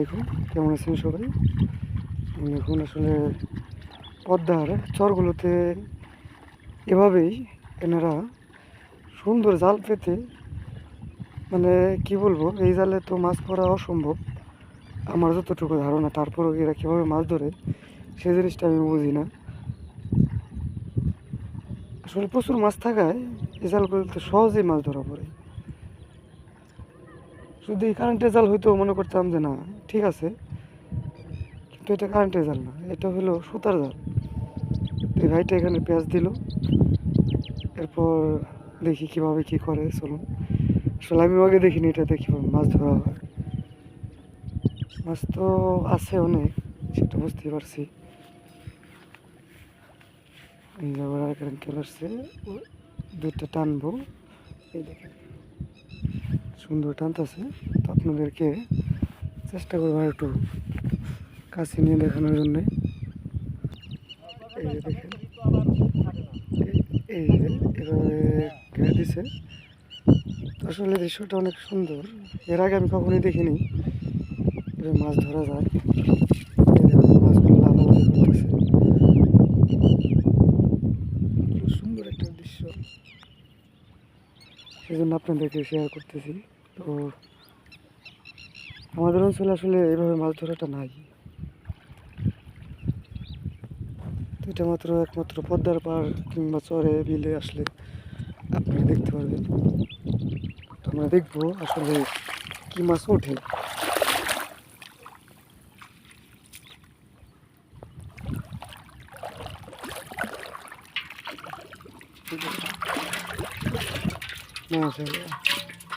আলাইকুম, কেমন আছেন সবাই? এখন আসলে পদ্মার চরগুলোতে এভাবেই এনারা সুন্দর জাল পেতে, মানে কি বলবো, এই জালে তো মাছ পড়া অসম্ভব আমার যতটুকু ধারণা। তারপরেও এরা কীভাবে মাছ ধরে সেই জিনিসটা আমি বুঝি না। আসলে প্রচুর মাছ থাকায় এই জালগুলোতে সহজেই মাছ ধরা পড়ে। যদি কারেন্টের জাল হইতো মনে করতাম যে না ঠিক আছে, কিন্তু এটা কারেন্টের জাল না, এটা হলো সুতার জাল। তো এই ভাইটা এখানে পেঁয়াজ দিল, এরপর দেখি কিভাবে কি করে। চলুন, আসলে আমি আগে দেখিনি এটাতে কীভাবে মাছ ধরা হয়। মাছ তো আছে অনেক, সেটা বুঝতেই পারছি। এই যে আবার আরেক আঙ্কেল আসছে, দুইটা টানবো, এই দেখেন সুন্দর টানতেছে। তো আপনাদেরকে চেষ্টা করবো আর একটু কাছে নিয়ে দেখানোর জন্যে। এই যে দেখেন, এই যে এভাবে ঘেরে দিছে। আসলে দৃশ্যটা অনেক সুন্দর, এর আগে আমি কখনোই দেখিনি এভাবে মাছ ধরা যায়। মাছগুলো লাফালাফি করতেছে, সুন্দর একটা দৃশ্য, সেই জন্য আপনাদেরকে শেয়ার করতেছি। তো আমাদের অঞ্চলে আসলে এইভাবে মাছ ধরাটা নাই। এটা মাত্র একমাত্র পদ্মার পাড় কিংবা চরে বিলে আসলে আপনারা দেখতে পারবেন। তো আমরা দেখবো আসলে কি মাছ ওঠে।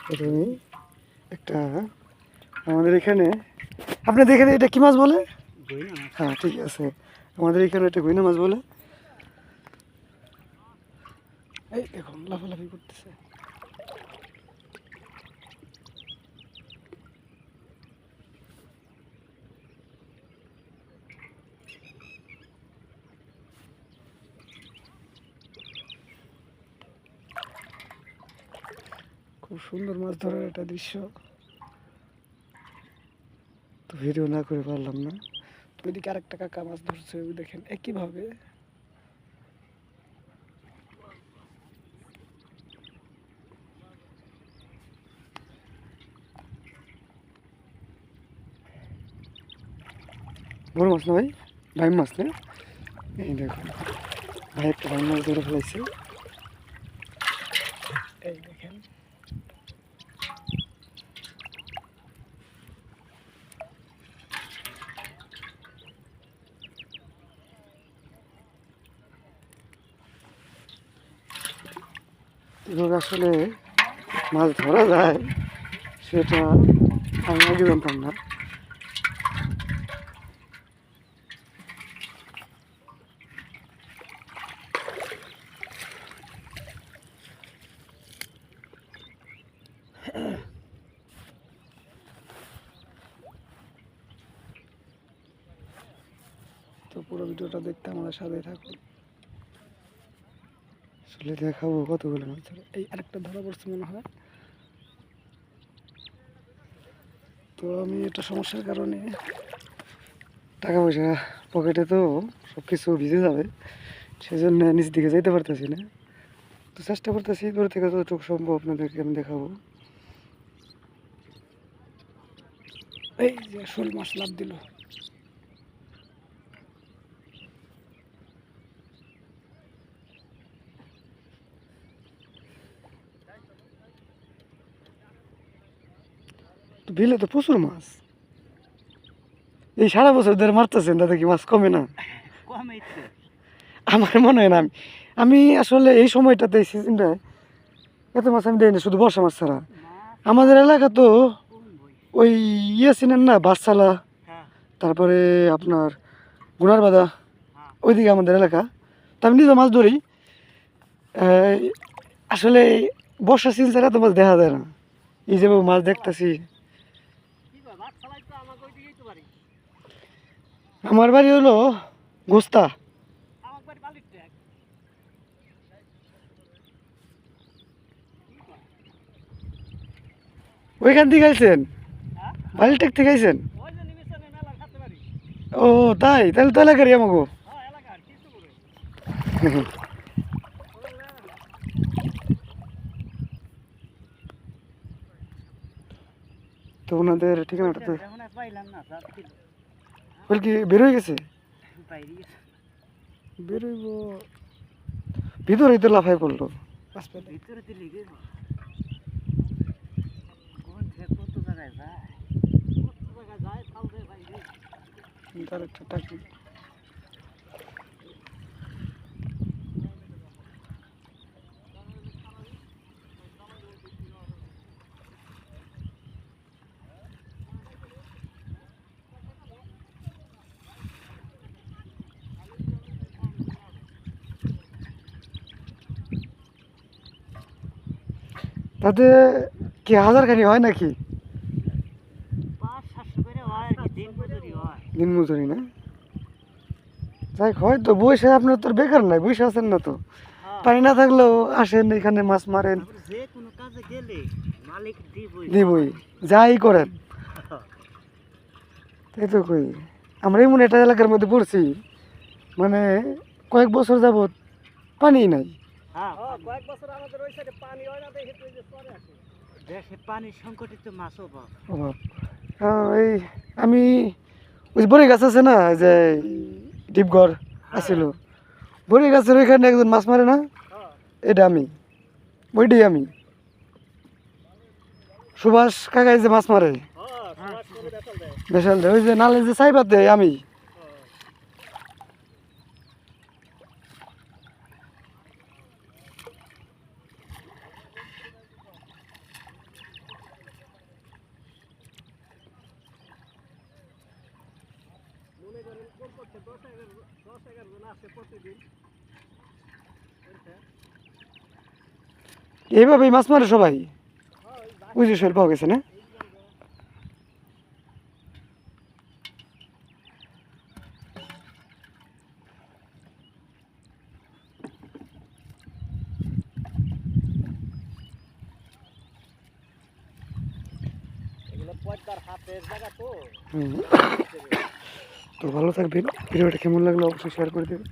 প্রথমে একটা আমাদের এখানে, আপনাদের এখানে এটা কি মাছ বলে? হ্যাঁ ঠিক আছে, আমাদের এখানে একটা গইনা মাছ বলে। এই দেখুন লাফালাফি করতেছে। খুব সুন্দর মাছ ধরার একটা দৃশ্য, তো ভিডিও না করে পারলাম না। তো ওইদিকে আরেকটা কাকা মাছ ধরছে, ওই দেখেন একইভাবে। বড় মাছ না ভাই, ডাইম মাছ না? এই দেখুন ভাই একটা ডাইম মাছ ধরে ফেলাইছে, এই দেখেন। এভাবে আসলে মাছ ধরা যায় সেটা আমি আগে জানতাম না। তো পুরো ভিডিওটা দেখতে আমাদের সাথে থাকুন, আসলে দেখাবো কতগুলো মাছ ধরে। এই আরেকটা ধরা পড়ছে মনে হয়। তো আমি এটা সমস্যার কারণে টাকা পয়সা পকেটে, তো সব কিছু ভিজে যাবে, সেজন্য নিচ দিকে যেতে পারতেছি না। তো চেষ্টা করতেছি দূর থেকে যতটুকু সম্ভব আপনাদেরকে আমি দেখাবো। এই যে শোল মাছ লাভ দিল, তো বিলে তো প্রচুর মাছ। এই সারা বছর ধরে মারতেছেন, তাতে কি মাছ কমে না? আমার মনে হয় না। আমি আসলে এই সময়টাতে, এই সিজনটায় এত মাছ আমি দেই না, শুধু বর্ষা মাছ ছাড়া। আমাদের এলাকা তো ওই চিনেন না, বাসচালা, তারপরে আপনার গুনার বাদা, ওইদিকে আমাদের এলাকা। তা আমি নিজে মাছ ধরি। আসলে বর্ষা সিজন ছাড়া তো মাছ দেখা যায় না। এই যে মাছ দেখতেছি, আমার বাড়ি হলো গোস্তা। ওইখান থেকে আইছেন? বালিটেক থেকে আইছেন? ও তাই, তাহলে তো এলাকারই আমাকে। তো ওনাদের ঠিকানাটা তো বল কি বের হয়ে গেছে, বেরোইব ভিতরেই তো লাফাই পড়লো। তার একটা টাকি তাতে কি হাজার খানি হয় নাকি? দিন মজুরি না, যাই হয় তো বসে আপনার তো বেকার নাই, বসে আছেন না তো, পানি না থাকলেও আসেন এখানে মাছ মারেন, দিবই যাই করেন। তাই তো কই, আমরা এমন একটা এলাকার মধ্যে পড়ছি, মানে কয়েক বছর যাবত পানি নাই। পানির সংকটে তো মাছ অভাব। অভাব। এই আমি ওই বড়ি গাছ আছে না, এই যে ডিপঘর আছিল, বড়ি গাছের ওইখানে একজন মাছ মারে না, এটা আমি, ওইটাই আমি। সুভাষ কাকাই যে মাছ মারে বেশাল দেয়, ওই যে নালে যে সাইবার দেয় আমি। এইভাবেই মাছ মারে সবাই, ওই যে শৈল পাওয়া গেছে না। হুম। তো ভালো থাকবেন, ভিডিওটা কেমন লাগলো অবশ্যই শেয়ার করে দেবেন।